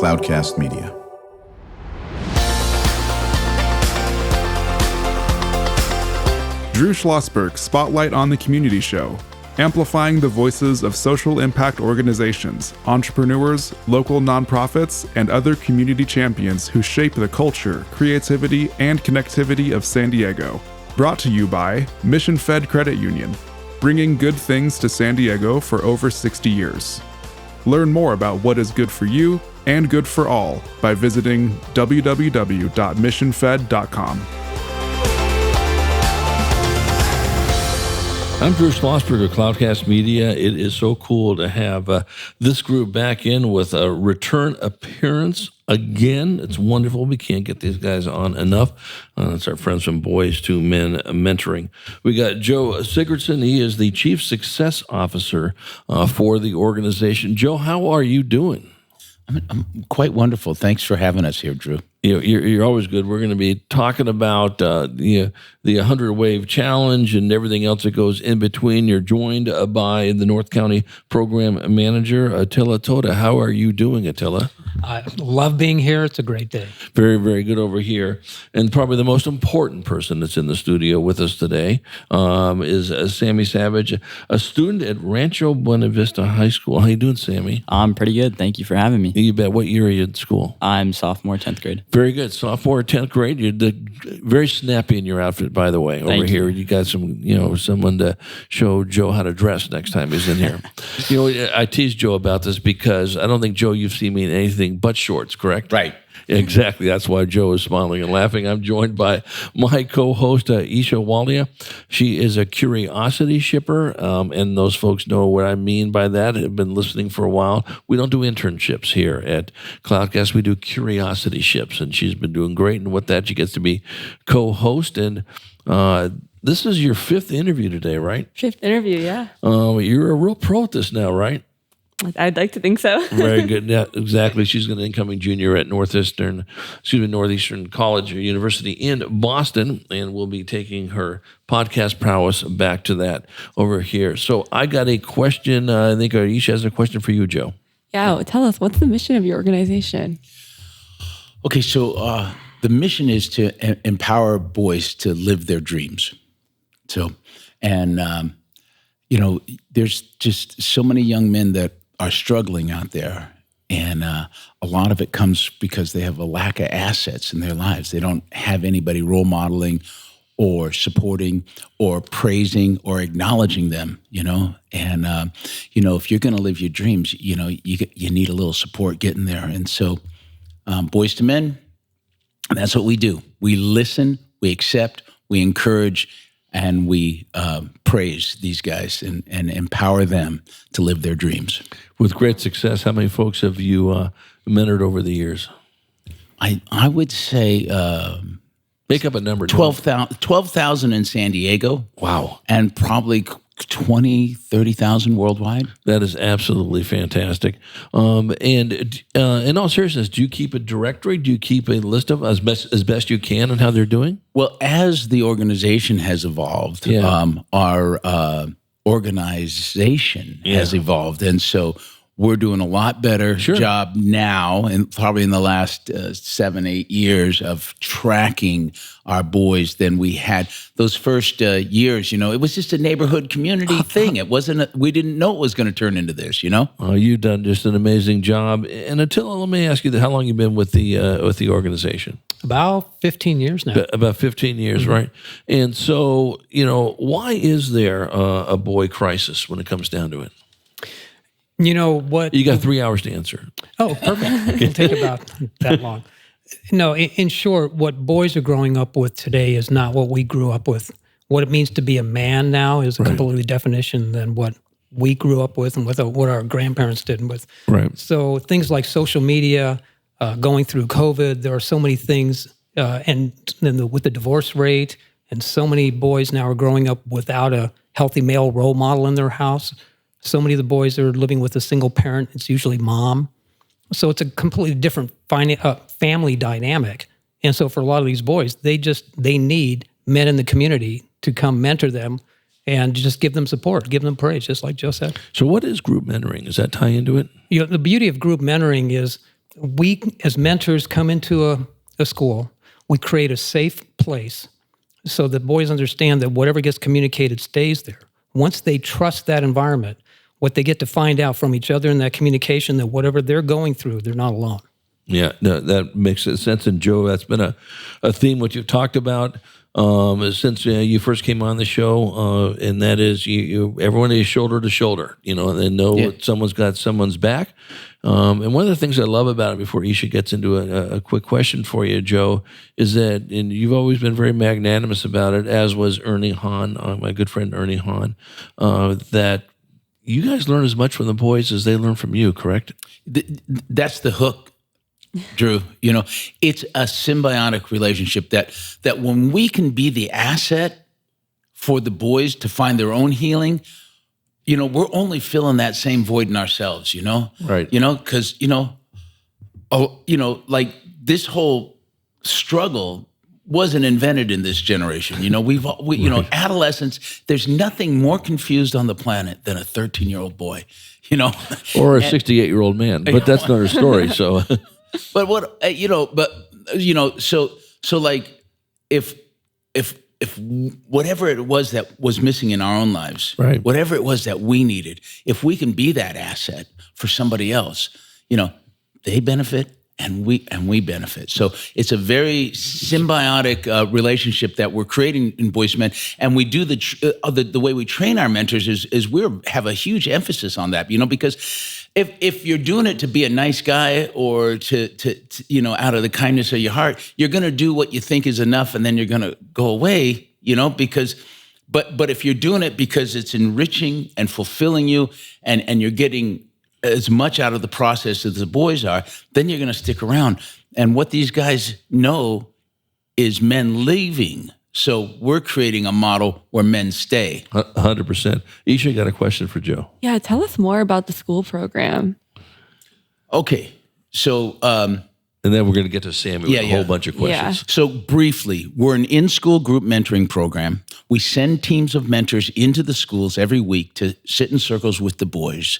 Cloudcast Media. Drew Schlosberg Spotlight on the Community Show, amplifying the voices of social impact organizations, entrepreneurs, local nonprofits, and other community champions who shape the culture, creativity, and connectivity of San Diego. Brought to you by Mission Fed Credit Union, bringing good things to San Diego for over 60 years. Learn more about what is good for you and good for all by visiting www.missionfed.com. I'm Drew Schlosberg of Cloudcast Media. It is so cool to have this group back in with a return appearance again. It's wonderful. We can't get these guys on enough. It's our friends from Boys to Men Mentoring. We got Joe Sigurdson. He is the Chief Success Officer for the organization. Joe, how are you doing? I'm quite wonderful. Thanks for having us here, Drew. You're always good. We're going to be talking about the 100 Wave Challenge and everything else that goes in between. You're joined by the North County Program Manager, Atilla Tota. How are you doing, Atilla? I love being here. It's a great day. Very, very good over here. And probably the most important person that's in the studio with us today is Sammie Savage, a student at Rancho Buena Vista High School. How you doing, Sammie? I'm pretty good. Thank you for having me. You bet. What year are you in school? I'm sophomore, 10th grade. Very good. Sophomore, 10th grade. You're very snappy in your outfit, by the way. Over here, you got someone to show Joe how to dress next time he's in here. I tease Joe about this because I don't think, Joe, you've seen me in anything but shorts, correct? Right. Exactly. That's why Joe is smiling and laughing. I'm joined by my co-host, Isha Walia. She is a curiosity shipper, and those folks know what I mean by that, have been listening for a while. We don't do internships here at Cloudcast. We do curiosity ships, and she's been doing great. And with that, she gets to be co-host. And this is your fifth interview today, right? Fifth interview, yeah. You're a real pro at this now, right? I'd like to think so. Very good. Yeah, exactly. She's an incoming junior at Northeastern College or University in Boston, and we'll be taking her podcast prowess back to that over here. So I got a question. I think Aisha has a question for you, Joe. Yeah, well, tell us, what's the mission of your organization? Okay, so the mission is to empower boys to live their dreams. There's just so many young men that are struggling out there, and a lot of it comes because they have a lack of assets in their lives. They don't have anybody role modeling or supporting or praising or acknowledging them, And, if you're going to live your dreams, you need a little support getting there. And so Boys to Men, that's what we do. We listen, we accept, we encourage, and we praise these guys and empower them to live their dreams. With great success, how many folks have you mentored over the years? I would say... Make up a number. 12,000 in San Diego. Wow. And probably 20, 30,000 worldwide. That is absolutely fantastic. And in all seriousness, do you keep a directory? Do you keep a list of as best you can on how they're doing? Well, as the organization has evolved, our organization has evolved. And so we're doing a lot better job now, and probably in the last 7-8 years, of tracking our boys than we had those first years. It was just a neighborhood community thing. It wasn't. We didn't know it was going to turn into this. You've done just an amazing job. And Attila, let me ask you, how long you've been with the organization? About 15 years now. About 15 years, right? And so, why is there a boy crisis when it comes down to it? You know what? You got 3 hours to answer. Oh, perfect. It'll take about that long. No, in short, what boys are growing up with today is not what we grew up with. What it means to be a man now is a completely definition than what we grew up with and what our grandparents did with. Right. So things like social media, going through COVID, there are so many things, and then with the divorce rate, and so many boys now are growing up without a healthy male role model in their house. So many of the boys are living with a single parent. It's usually mom. So it's a completely different family dynamic. And so for a lot of these boys, they need men in the community to come mentor them and just give them support, give them praise, just like Joe said. So what is group mentoring? Does that tie into it? The beauty of group mentoring is we as mentors come into a school, we create a safe place so that boys understand that whatever gets communicated stays there. Once they trust that environment, what they get to find out from each other in that communication, that whatever they're going through, they're not alone. Yeah, no, that makes sense. And Joe, that's been a theme what you've talked about since you first came on the show, and that is you everyone is shoulder to shoulder, and they know someone's got someone's back. And one of the things I love about it, before Isha gets into a quick question for you, Joe, is that, and you've always been very magnanimous about it, as was Ernie Hahn, my good friend Ernie Hahn, that you guys learn as much from the boys as they learn from you, correct? That's the hook, Drew. It's a symbiotic relationship that when we can be the asset for the boys to find their own healing, we're only filling that same void in ourselves, Right. Because, like this whole struggle wasn't invented in this generation. Adolescents, there's nothing more confused on the planet than a 13-year-old boy, Or a 68-year-old man, but that's another story, so... But so like if whatever it was that was missing in our own lives, right, whatever it was that we needed, if we can be that asset for somebody else, they benefit and we benefit. So it's a very symbiotic relationship that we're creating in Boys to Men, and we do the way we train our mentors is we have a huge emphasis on that, because if you're doing it to be a nice guy or to out of the kindness of your heart, you're going to do what you think is enough, and then you're going to go away, because. But if you're doing it because it's enriching and fulfilling you, and you're getting as much out of the process as the boys are, then you're going to stick around. And what these guys know is men leaving. So we're creating a model where men stay. 100%. Isha got a question for Joe. Yeah, tell us more about the school program. Okay. So... and then we're going to get to Sammie with a whole bunch of questions. Yeah. So briefly, we're an in-school group mentoring program. We send teams of mentors into the schools every week to sit in circles with the boys.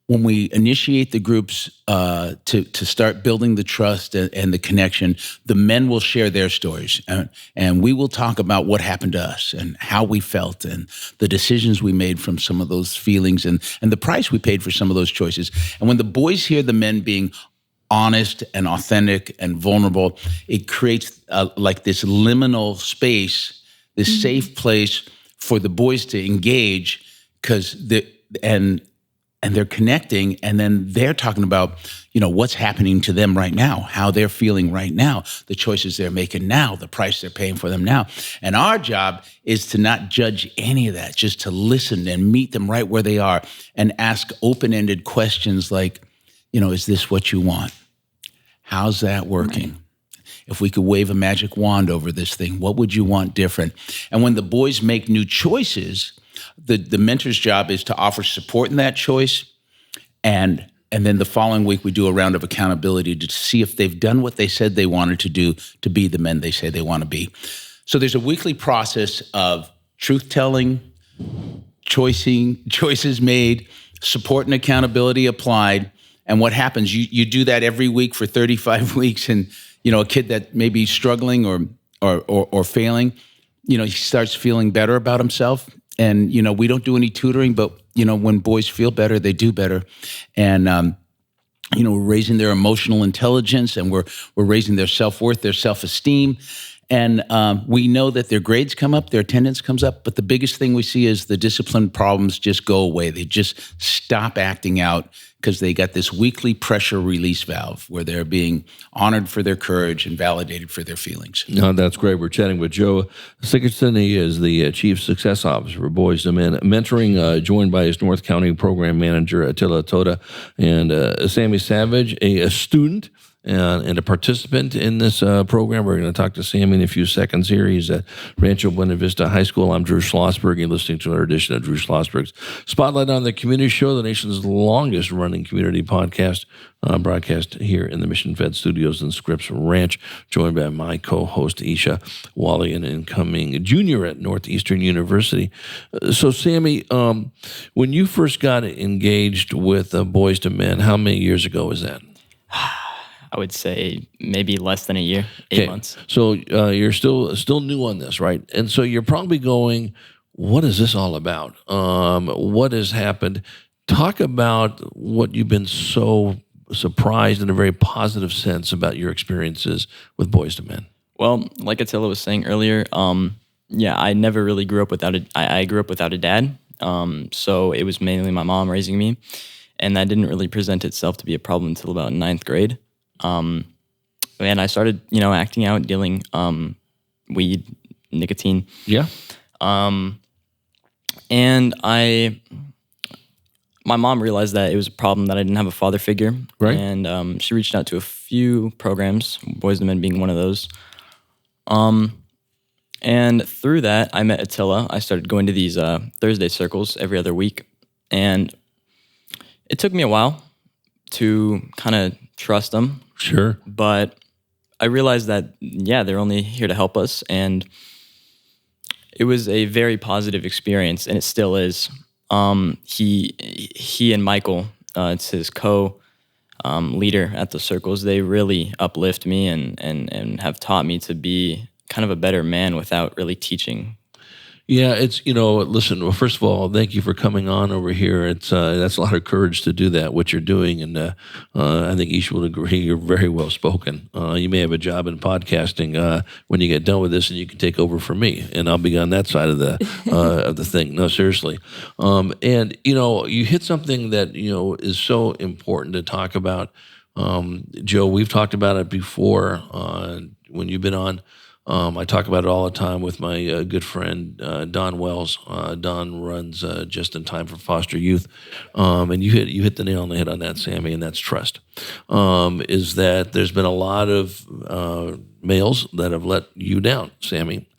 When we initiate the groups to start building the trust and the connection, the men will share their stories, and we will talk about what happened to us and how we felt and the decisions we made from some of those feelings and the price we paid for some of those choices. And when the boys hear the men being honest and authentic and vulnerable, it creates like this liminal space, this safe place for the boys to engage, because and they're connecting, and then they're talking about, what's happening to them right now, how they're feeling right now, the choices they're making now, the price they're paying for them now. And our job is to not judge any of that, just to listen and meet them right where they are and ask open-ended questions like, is this what you want? How's that working? If we could wave a magic wand over this thing, what would you want different? And when the boys make new choices, the mentor's job is to offer support in that choice. And then the following week, we do a round of accountability to see if they've done what they said they wanted to do to be the men they say they want to be. So there's a weekly process of truth-telling, choices made, support and accountability applied. And what happens, you do that every week for 35 weeks, and a kid that may be struggling or failing, he starts feeling better about himself. And, we don't do any tutoring, but, when boys feel better, they do better. And, we're raising their emotional intelligence, and we're raising their self-worth, their self-esteem. And we know that their grades come up, their attendance comes up, but the biggest thing we see is the discipline problems just go away. They just stop acting out because they got this weekly pressure release valve where they're being honored for their courage and validated for their feelings. No, that's great. We're chatting with Joe Sigurdson. He is the Chief Success Officer for Boys to Men Mentoring, joined by his North County Program Manager, Atilla Tota, and Sammie Savage, a student and a participant in this program. We're going to talk to Sammie in a few seconds here. He's at Rancho Buena Vista High School. I'm Drew Schlosberg. You're listening to another edition of Drew Schlosberg's Spotlight on the Community Show, the nation's longest-running community podcast, broadcast here in the Mission Fed Studios in Scripps Ranch, joined by my co-host, Isha Wally, an incoming junior at Northeastern University. So, Sammie, when you first got engaged with Boys to Men, how many years ago was that? I would say maybe less than a year, 8 months. So you're still new on this, right? And so you're probably going, what is this all about? What has happened? Talk about what you've been so surprised in a very positive sense about your experiences with Boys to Men. Well, like Attila was saying earlier, I never really grew up without I grew up without a dad. So it was mainly my mom raising me, and that didn't really present itself to be a problem until about 9th grade. And I started, acting out, dealing weed, nicotine. Yeah. And my mom realized that it was a problem that I didn't have a father figure. Right. And she reached out to a few programs, Boys to Men being one of those. And through that, I met Attila. I started going to these Thursday circles every other week. And it took me a while to kind of trust them. Sure. But I realized that, they're only here to help us. And it was a very positive experience, and it still is. He and Michael, it's his co-leader at the circles, they really uplift me and have taught me to be kind of a better man without really teaching. Yeah, it's, listen, well, first of all, thank you for coming on over here. It's that's a lot of courage to do that, what you're doing. And I think Isha would agree, you're very well spoken. You may have a job in podcasting when you get done with this, and you can take over for me, and I'll be on that side of the of the thing. No, seriously. And, you hit something that, is so important to talk about. Joe, we've talked about it before when you've been on. I talk about it all the time with my good friend, Don Wells. Don runs Just in Time for Foster Youth. And you hit the nail on the head on that, Sammie, and that's trust. Is that there's been a lot of males that have let you down, Sammie.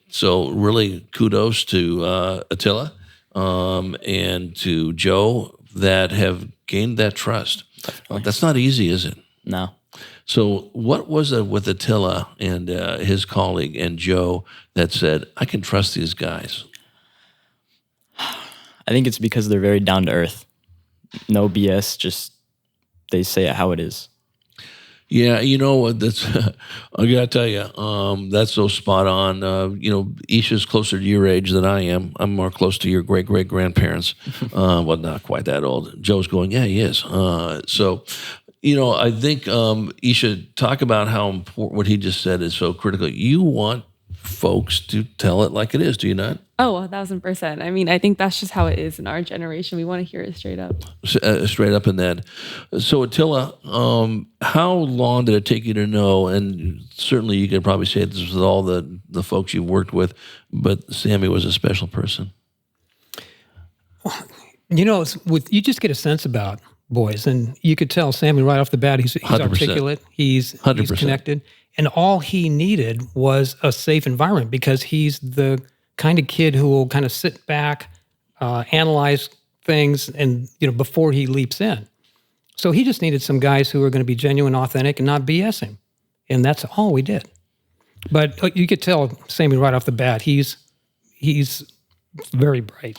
So really kudos to Attila and to Joe that have gained that trust. That's not easy, is it? No. So what was it with Attila and his colleague and Joe that said, I can trust these guys? I think it's because they're very down to earth. No BS, just they say it how it is. Yeah, that's I gotta tell you, that's so spot on. Isha's closer to your age than I am. I'm more close to your great-great-grandparents. Well, not quite that old. Joe's going, yeah, he is. So, I think Isha, talk about how important what he just said is so critical. You want folks to tell it like it is, do you not? Oh, 1,000%. I mean, I think that's just how it is in our generation. We want to hear it straight up. Straight up in that. So Attila, how long did it take you to know, and certainly you can probably say this with all the folks you've worked with, but Sammie was a special person? You just get a sense about boys, and you could tell Sammie right off the bat, he's 100%. Articulate, he's connected, and all he needed was a safe environment because he's the kind of kid who will kind of sit back, analyze things, and before he leaps in. So he just needed some guys who were going to be genuine, authentic, and not BS him, and that's all we did. But you could tell Sammie right off the bat, he's very bright.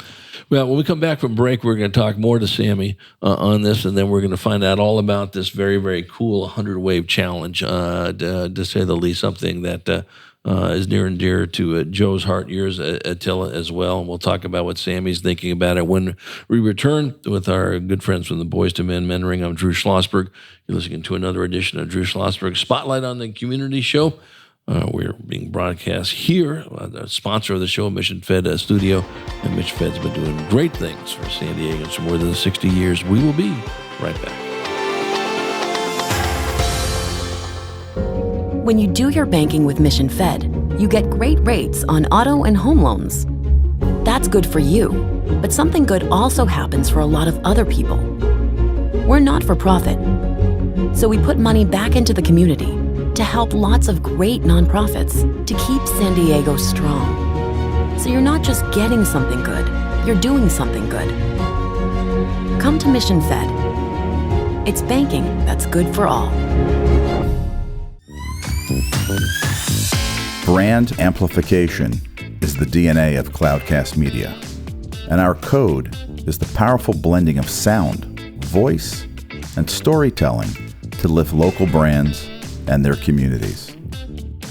Well, when we come back from break, we're going to talk more to Sammie on this, and then we're going to find out all about this very, very cool 100-wave challenge, to say the least, something that is near and dear to Joe's heart, yours, Attila, as well. And we'll talk about what Sammie's thinking about it when we return with our good friends from the Boys to Men Mentoring. I'm Drew Schlosberg. You're listening to another edition of Drew Schlosberg Spotlight on the Community Show. We're being broadcast here, the sponsor of the show, Mission Fed Studio. And Mission Fed's been doing great things for San Diego for more than 60 years. We will be right back. When you do your banking with Mission Fed, you get great rates on auto and home loans. That's good for you, but something good also happens for a lot of other people. We're not for profit, so we put money back into the community to help lots of great nonprofits to keep San Diego strong. So you're not just getting something good, you're doing something good. Come to Mission Fed. It's banking that's good for all. Brand amplification is the DNA of Cloudcast Media, and our code is the powerful blending of sound, voice, and storytelling to lift local brands and their communities.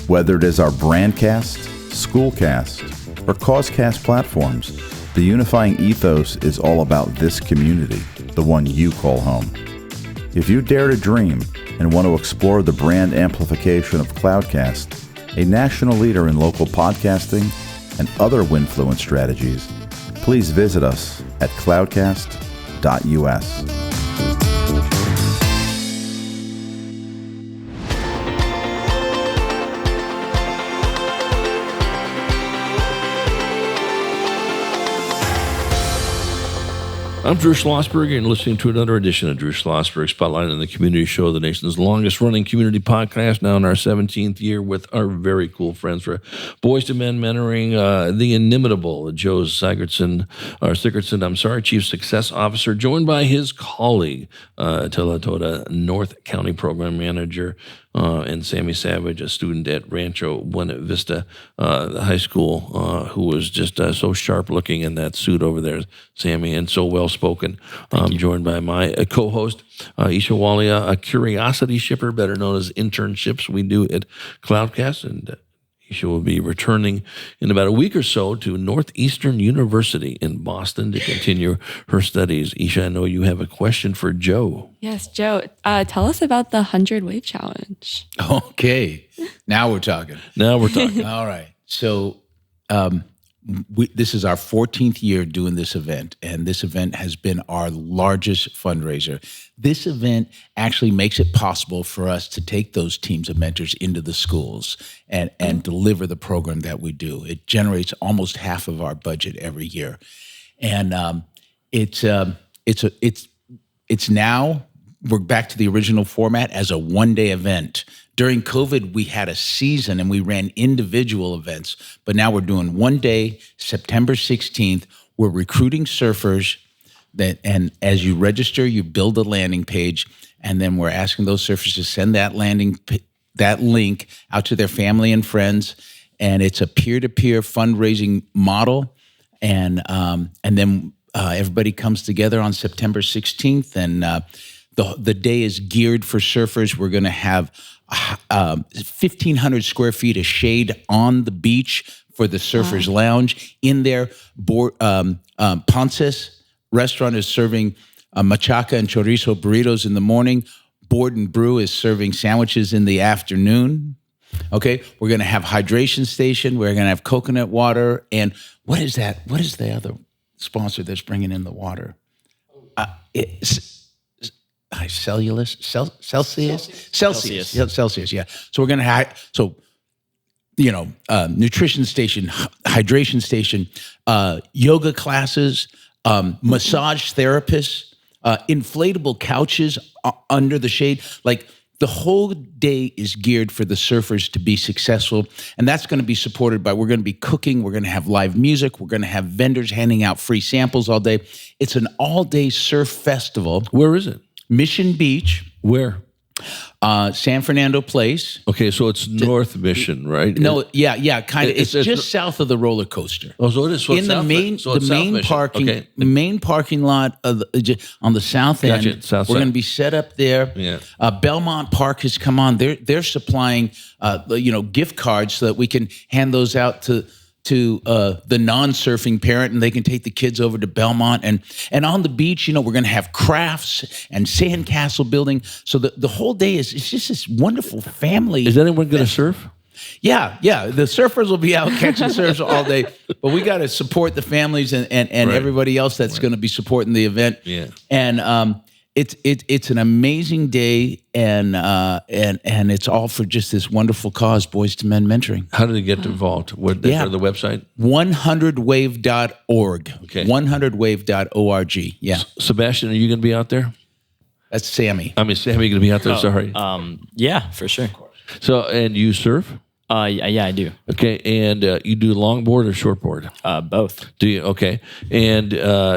Whether it is our Brandcast, Schoolcast, or Causecast platforms, the unifying ethos is all about this community, the one you call home. If you dare to dream and want to explore the brand amplification of Cloudcast, a national leader in local podcasting and other Winfluence strategies, please visit us at cloudcast.us. I'm Drew Schlosberg, and listening to another edition of Drew Schlosberg Spotlight on the Community Show, the nation's longest-running community podcast, now in our 17th year with our very cool friends for Boys to Men Mentoring, the inimitable Joe Sigurdson, Chief Success Officer, joined by his colleague, Attilla Tota, North County Program Manager, and Sammie Savage, a student at Rancho Buena Vista High School, who was just so sharp-looking in that suit over there, Sammie, and so well-spoken. I'm joined by my co-host, Isha Walia, a curiosity shipper, better known as internships we do at Cloudcast, and Isha will be returning in about a week or so to Northeastern University in Boston to continue her studies. Isha, I know you have a question for Joe. Yes, Joe, tell us about the 100 Wave Challenge. Okay. Now we're talking. All right. So this is our 14th year doing this event, and this event has been our largest fundraiser. This event actually makes it possible for us to take those teams of mentors into the schools and deliver the program that we do. It generates almost half of our budget every year, and it's now, we're back to the original format as a one-day event. During COVID, we had a season and we ran individual events, but now we're doing one day, September 16th. We're recruiting surfers, and as you register, you build a landing page, and then we're asking those surfers to send that link out to their family and friends, and it's a peer-to-peer fundraising model, and then everybody comes together on September 16th, and the day is geared for surfers. We're going to have 1,500 square feet of shade on the beach for the Surfers Lounge. In there, Ponce's restaurant is serving machaca and chorizo burritos in the morning. Board and Brew is serving sandwiches in the afternoon. Okay, we're going to have hydration station. We're going to have coconut water. And what is that? What is the other sponsor that's bringing in the water? Celsius, yeah. So we're going to have, nutrition station, hydration station, yoga classes, massage therapists, inflatable couches under the shade. Like, the whole day is geared for the surfers to be successful, and that's going to be supported by, we're going to be cooking, we're going to have live music, we're going to have vendors handing out free samples all day. It's an all-day surf festival. Where is it? Mission Beach. Where? San Fernando Place. Okay, so it's North Mission, right? No, yeah, kind of. It's just south of the roller coaster. Oh, so it is. So in the main parking lot on the south end. Gotcha. South we're side. going to be set up there. Yeah. Belmont Park has come on. They're supplying gift cards so that we can hand those out to the non-surfing parent, and they can take the kids over to Belmont, and on the beach, we're going to have crafts and sandcastle building. So the whole day it's just this wonderful family. Is anyone going to surf? Yeah. The surfers will be out catching surfs all day, but we got to support the families and right. Everybody else that's going to be supporting the event. Yeah. And it's an amazing day, and it's all for just this wonderful cause, Boys to Men Mentoring. How did it get involved? What the website? 100wave.org. Okay. 100wave.org. Yeah. Sebastian, are you going to be out there? That's Sammie. I mean, Sammie, you going to be out there? Sorry. Yeah, for sure. So, and you surf? Yeah, I do. Okay, and you do longboard or shortboard? Both. Do you? Okay. And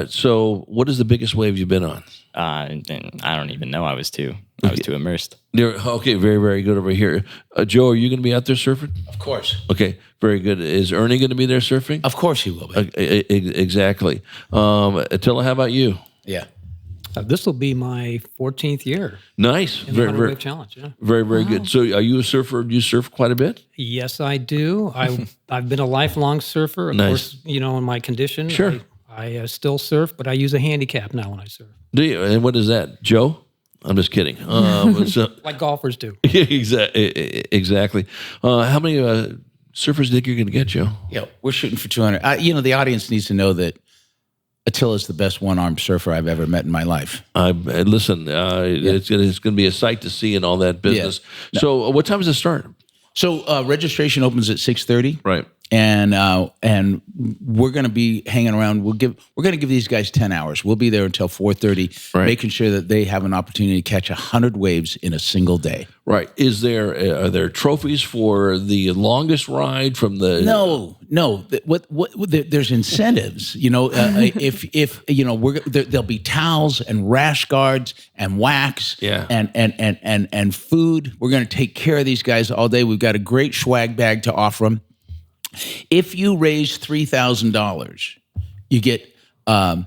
so what is the biggest wave you've been on? And I don't even know. I was too immersed. Okay, very, very good over here. Joe, are you going to be out there surfing? Of course. Okay, very good. Is Ernie going to be there surfing? Of course he will be. Exactly. Attilla, how about you? Yeah. This will be my 14th year Nice. in the 100 Wave Challenge. Yeah. Very good. So are you a surfer? Do you surf quite a bit? Yes, I do. I've been a lifelong surfer. Of course, in my condition, Sure. I still surf, but I use a handicap now when I surf. Do you? And what is that, Joe? I'm just kidding. Like golfers do. Exactly. How many surfers do you think you're going to get, Joe? Yeah, we're shooting for 200. The audience needs to know that Attila is the best one-armed surfer I've ever met in my life. Listen, it's going to be a sight to see and all that business. Yeah. So what time does it start? So registration opens at 6:30. Right. And we're going to be hanging around. We're going to give these guys 10 hours. We'll be there until 4:30, making sure that they have an opportunity to catch 100 waves in a single day. Right. Are there trophies for the longest ride from the? No. There's incentives. There'll be towels and rash guards and wax. Yeah. And food. We're going to take care of these guys all day. We've got a great swag bag to offer them. If you raise $3,000, you get Panikin.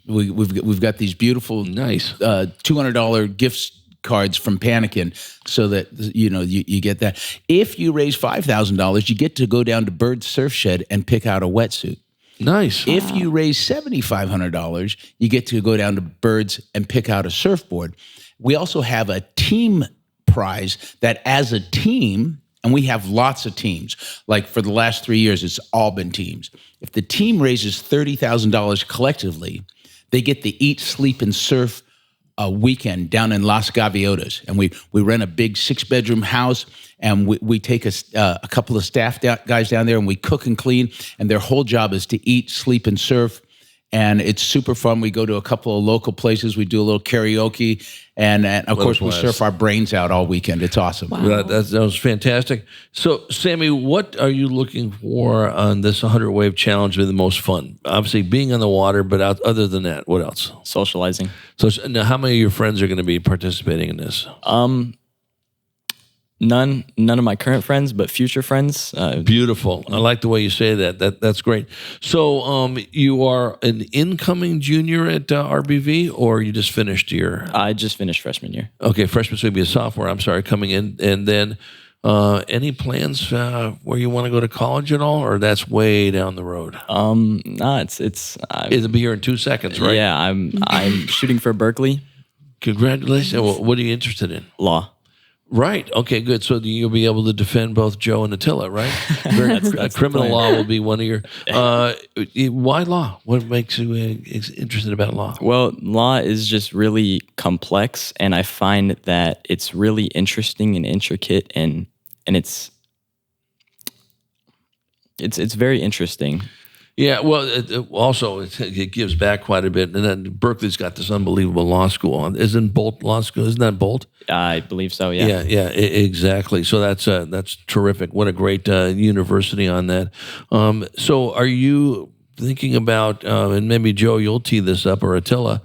We've got these beautiful, nice $200 gift cards from Panikin, so that you get that. If you raise $5,000, you get to go down to Bird's Surf Shed and pick out a wetsuit. Nice. If you raise $7,500, you get to go down to Bird's and pick out a surfboard. We also have a team prize that, as a team. And we have lots of teams. Like for the last 3 years, it's all been teams. If the team raises $30,000 collectively, they get the Eat, Sleep, and Surf weekend down in Las Gaviotas. And we rent a big 6-bedroom house, and we take a couple of staff guys down there, and we cook and clean. And their whole job is to eat, sleep, and surf. And it's super fun. We go to a couple of local places. We do a little karaoke. And of course, we surf our brains out all weekend. It's awesome. Wow. That was fantastic. So, Sammie, what are you looking for on this 100 Wave Challenge with the most fun? Obviously, being on the water, but other than that, what else? Socializing. So, now, how many of your friends are going to be participating in this? None of my current friends, but future friends. Beautiful. I like the way you say that. That's great. So you are an incoming junior at RBV, or you just finished your? I just finished freshman year. Okay, freshman, so you'd be a sophomore. I'm sorry, coming in. And then any plans where you want to go to college at all, or that's way down the road? No, it'll be here in 2 seconds, right? Yeah, I'm shooting for Berkeley. Congratulations. What are you interested in? Law. Right. Okay, good. So you'll be able to defend both Joe and Attila, right? That's criminal law will be one of your... why law? What makes you interested about law? Well, law is just really complex, and I find that it's really interesting and intricate, and it's very interesting. Yeah, well, it gives back quite a bit. And then Berkeley's got this unbelievable law school. Isn't Bolt Law School? Isn't that Bolt? I believe so, yeah. Yeah, exactly. So that's terrific. What a great university on that. So are you thinking about, and maybe Joe, you'll tee this up, or Attila,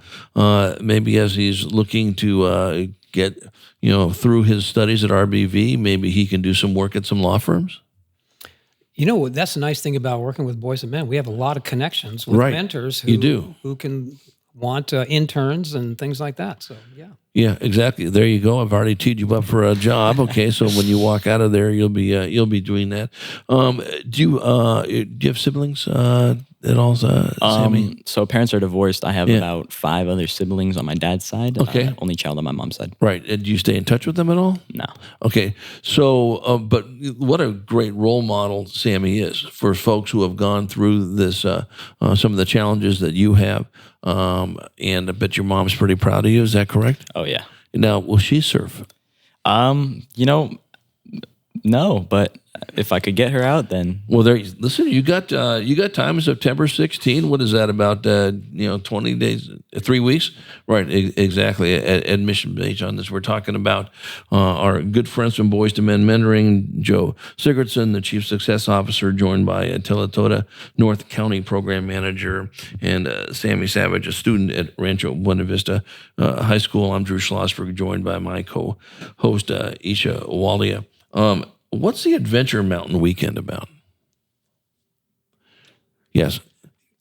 maybe as he's looking to get through his studies at RBV, maybe he can do some work at some law firms? That's the nice thing about working with Boys and Men. We have a lot of connections with mentors who can want interns and things like that. So, yeah. Yeah, exactly. There you go. I've already teed you up for a job. Okay, so when you walk out of there, you'll be doing that. Do you have siblings at all, Sammie? So parents are divorced. I have about 5 other siblings on my dad's side. Okay. Only child on my mom's side. Right. And do you stay in touch with them at all? No. Okay. So, but what a great role model Sammie is for folks who have gone through this, some of the challenges that you have. And I bet your mom's pretty proud of you. Is that correct? Oh, yeah. Now, will she surf? No, but if I could get her out, then. Well, listen, you got time, September 16. What is that, about 20 days, 3 weeks? Right, exactly. Admission based on this, we're talking about our good friends from Boys to Men Mentoring, Joe Sigurdson, the Chief Success Officer, joined by Attilla Tota, North County Program Manager, and Sammie Savage, a student at Rancho Buena Vista High School. I'm Drew Schlosberg, joined by my co-host, Isha Walia. What's the Adventure Mountain Weekend about? Yes.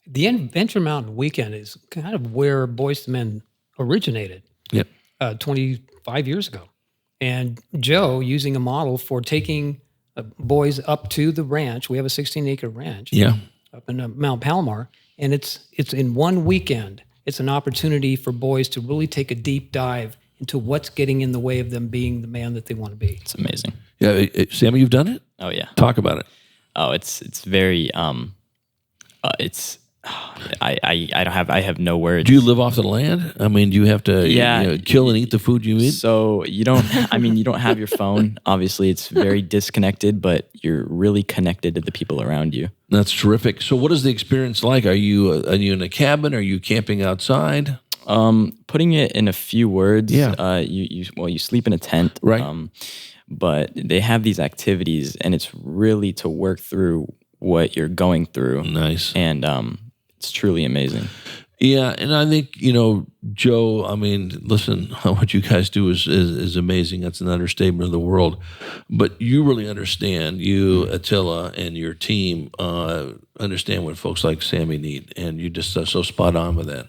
The Adventure Mountain Weekend is kind of where Boys to Men originated. Yep. 25 years ago. And Joe, using a model for taking boys up to the ranch, we have a 16-acre ranch up in Mount Palomar, and it's in one weekend. It's an opportunity for boys to really take a deep dive into what's getting in the way of them being the man that they want to be. It's amazing. Yeah, Sammie, you've done it? Oh yeah. Talk about it. Oh, it's very I have no words. Do you live off the land? I mean, do you have to kill and eat the food you eat? So you don't have your phone. Obviously, it's very disconnected, but you're really connected to the people around you. That's terrific. So what is the experience like? Are you in a cabin? Are you camping outside? Putting it in a few words, you sleep in a tent. Right. But they have these activities, and it's really to work through what you're going through. Nice. And it's truly amazing. Yeah, and I think, Joe, I mean, listen, what you guys do is amazing. That's an understatement of the world. But you really understand, you, Attila, and your team understand what folks like Sammie need, and you just are so spot on with that.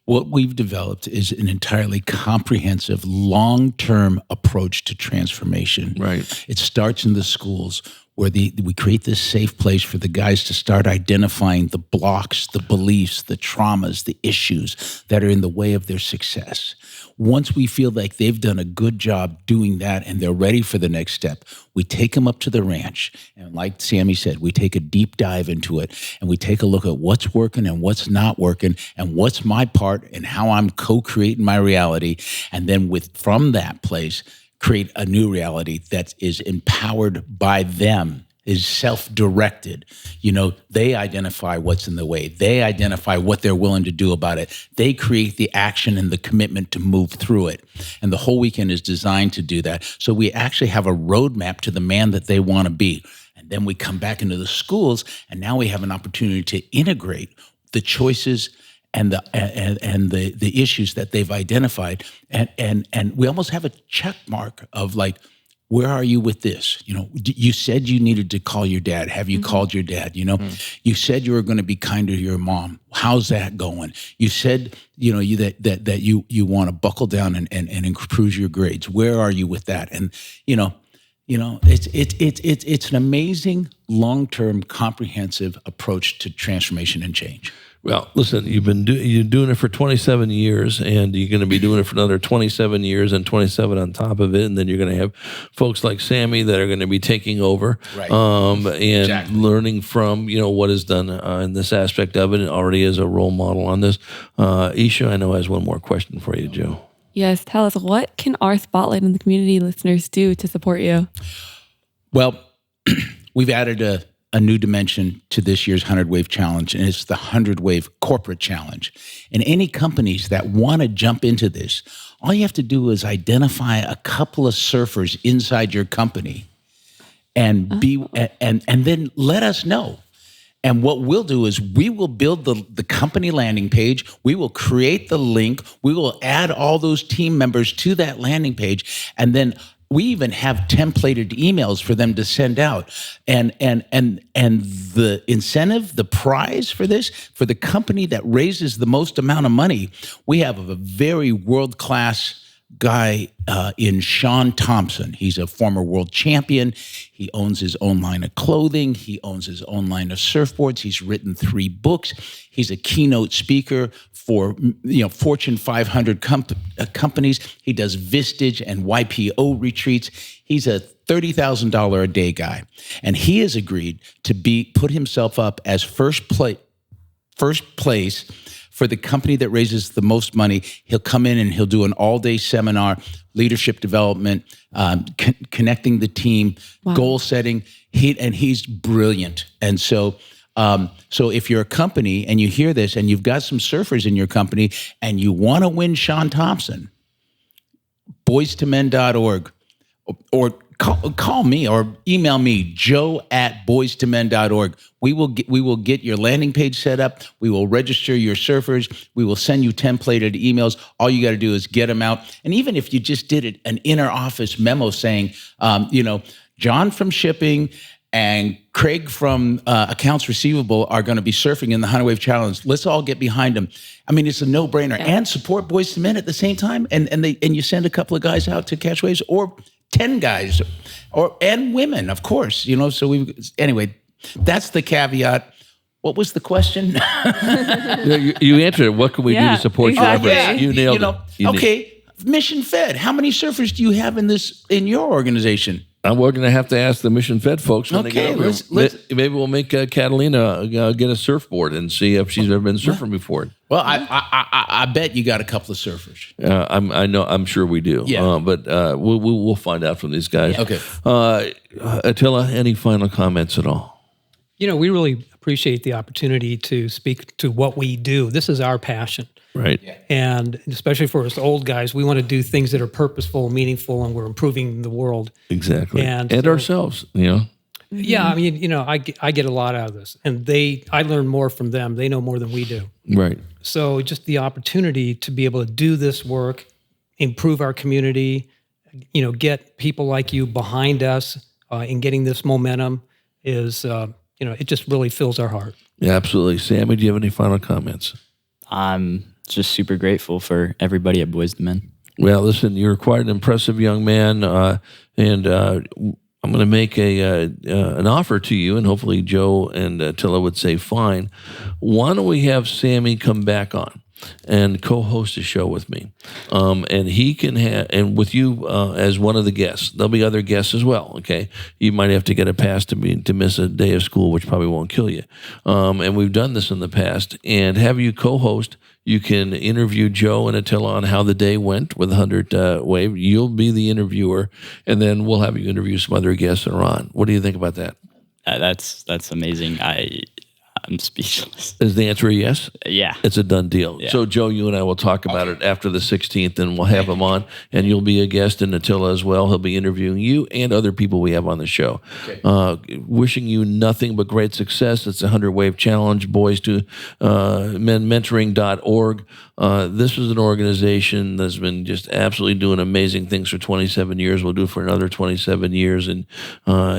What we've developed is an entirely comprehensive, long-term approach to transformation. Right. It starts in the schools where we create this safe place for the guys to start identifying the blocks, the beliefs, the traumas, the issues that are in the way of their success. Once we feel like they've done a good job doing that and they're ready for the next step, we take them up to the ranch. And like Sammie said, we take a deep dive into it and we take a look at what's working and what's not working and what's my part and how I'm co-creating my reality. And then from that place, create a new reality that is empowered by them, is self-directed. They identify what's in the way. They identify what they're willing to do about it. They create the action and the commitment to move through it. And the whole weekend is designed to do that. So we actually have a roadmap to the man that they want to be. And then we come back into the schools, and now we have an opportunity to integrate the choices and the issues that they've identified, and we almost have a check mark of like, where are you with this? You said you needed to call your dad. Have you called your dad? You said you were going to be kinder to your mom. How's that going? You said that you want to buckle down and improve your grades. Where are you with that? And it's an amazing long-term comprehensive approach to transformation and change. Well, listen, you're doing it for 27 years, and you're going to be doing it for another 27 years and 27 on top of it, and then you're going to have folks like Sammie that are going to be taking over, right. And learning from what is done in this aspect of it, and already is a role model on this. Isha, I know, has one more question for you, Joe. Yes, tell us, what can our Spotlight and the community listeners do to support you? Well, we've added a new dimension to this year's 100 Wave Challenge, and it's the 100 Wave Corporate Challenge. And any companies that want to jump into this, all you have to do is identify a couple of surfers inside your company and and then let us know. And what we'll do is we will build the company landing page. We will create the link. We will add all those team members to that landing page. And then we even have templated emails for them to send out. And the incentive, the prize for this, for the company that raises the most amount of money, we have a very world-class guy in Sean Thompson. He's a former world champion. He owns his own line of clothing. He owns his own line of surfboards. He's written 3 books. He's a keynote speaker for Fortune 500 companies. He does Vistage and YPO retreats. He's a $30,000 a day guy, and he has agreed to put himself up as first place for the company that raises the most money. He'll come in and he'll do an all-day seminar, leadership development, connecting the team, goal setting. He's brilliant. And so if you're a company and you hear this and you've got some surfers in your company and you want to win Sean Thompson, boystomen.org, or call me or email me, joe@boystomen.org. We will get your landing page set up. We will register your surfers. We will send you templated emails. All you got to do is get them out. And even if you just did an inner office memo saying, John from shipping and Craig from Accounts Receivable are going to be surfing in the 100 Wave Challenge. Let's all get behind them. I mean, it's a no-brainer. Yeah. And support Boys to Men at the same time. And you send a couple of guys out to catch waves, or 10 guys, and women, of course. So anyway, that's the caveat. What was the question? You answered it. What can we do to support exactly. your efforts? You nailed it. Okay, Mission Fed. How many surfers do you have in your organization? We're going to have to ask the Mission Fed folks when they get over. Maybe we'll make Catalina get a surfboard and see if she's ever been surfing before. Well, I bet you got a couple of surfers. I'm sure we do. Yeah. But we'll find out from these guys. Okay. Attila, any final comments at all? We really appreciate the opportunity to speak to what we do. This is our passion. Right. And especially for us old guys, we want to do things that are purposeful, meaningful, and we're improving the world. Exactly. And so, ourselves, Yeah, I mean, I get a lot out of this. And I learn more from them. They know more than we do. Right. So just the opportunity to be able to do this work, improve our community, get people like you behind us in getting this momentum is, it just really fills our heart. Yeah, absolutely. Sammie, do you have any final comments? I'm just super grateful for everybody at Boys to Men. Well, listen, you're quite an impressive young man, and I'm going to make an offer to you, and hopefully Joe and Attila would say fine. Why don't we have Sammie come back on and co-host a show with me, and he can and with you as one of the guests. There'll be other guests as well. Okay, you might have to get a pass to miss a day of school, which probably won't kill you. And we've done this in the past, and have you co-host. You can interview Joe and Attila on how the day went with 100 Wave. You'll be the interviewer, and then we'll have you interview some other guests that are on. What do you think about that? That's amazing. I'm speechless. Is the answer a yes? Yeah. It's a done deal. Yeah. So, Joe, you and I will talk about it after the 16th, and we'll have him on, and you'll be a guest, and Attila as well. He'll be interviewing you and other people we have on the show. Okay. Wishing you nothing but great success. It's a 100 Wave Challenge, Boys to Men Mentoring.org. This is an organization that's been just absolutely doing amazing things for 27 years. We'll do it for another 27 years, and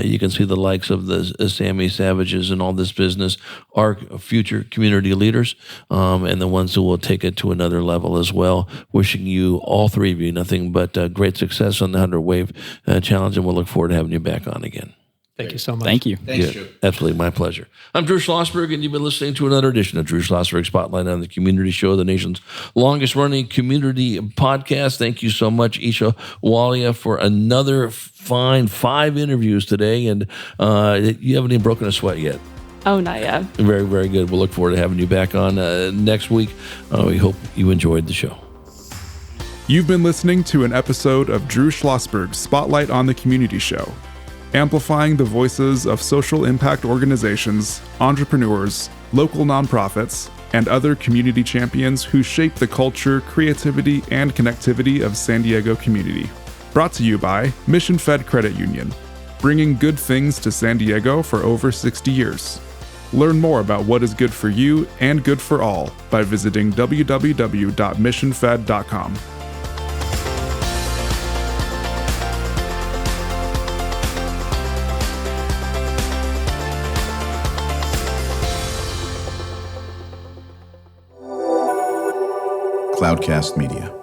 you can see the likes of the Sammie Savages and all this business are future community leaders, and the ones who will take it to another level as well. Wishing you, all three of you, nothing but great success on the 100 Wave Challenge, and we'll look forward to having you back on again. Thank you so much. Thank you. Thanks, Drew. Absolutely, my pleasure. I'm Drew Schlosberg, and you've been listening to another edition of Drew Schlosberg Spotlight on the Community Show, the nation's longest-running community podcast. Thank you so much, Isha Walia, for another fine 5 interviews today, and you haven't even broken a sweat yet. Oh, not yet. Very, very good. We'll look forward to having you back on next week. We hope you enjoyed the show. You've been listening to an episode of Drew Schlosberg's Spotlight on the Community Show, amplifying the voices of social impact organizations, entrepreneurs, local nonprofits, and other community champions who shape the culture, creativity, and connectivity of San Diego community. Brought to you by Mission Fed Credit Union, bringing good things to San Diego for over 60 years. Learn more about what is good for you and good for all by visiting www.missionfed.com. Cloudcast Media.